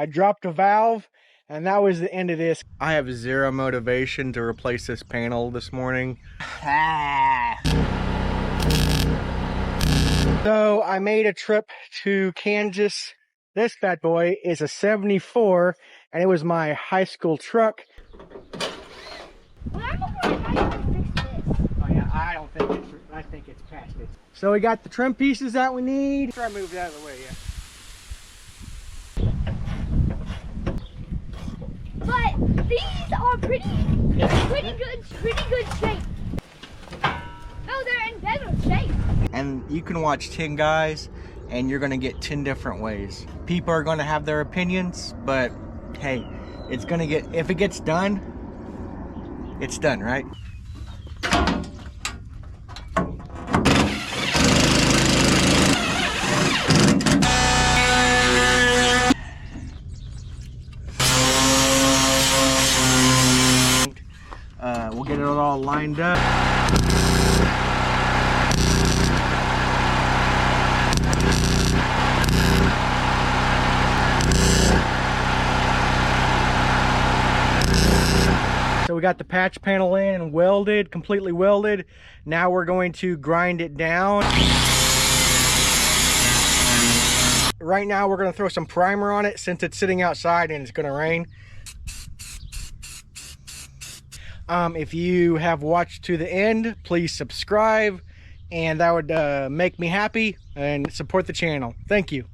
dropped a valve, and that was the end of this. I have zero motivation to replace this panel this morning. So I made a trip to Kansas. This bad boy is a 74, and it was my high school truck. Well, I'm wondering how you can fix this. Oh yeah, I think it's past it. So we got the trim pieces that we need. Try to move it out of the way, yeah. But these are pretty good shape. Oh, they're in better shape. And you can watch 10 guys and you're gonna get 10 different ways. People are gonna have their opinions, but hey, it's gonna get, if it gets done, it's done, right? We'll get it all lined up. So we got the patch panel in and welded, completely welded. Now we're going to grind it down. Right now we're going to throw some primer on it since it's sitting outside and it's going to rain. If you have watched to the end, please subscribe, and that would make me happy and support the channel. Thank you.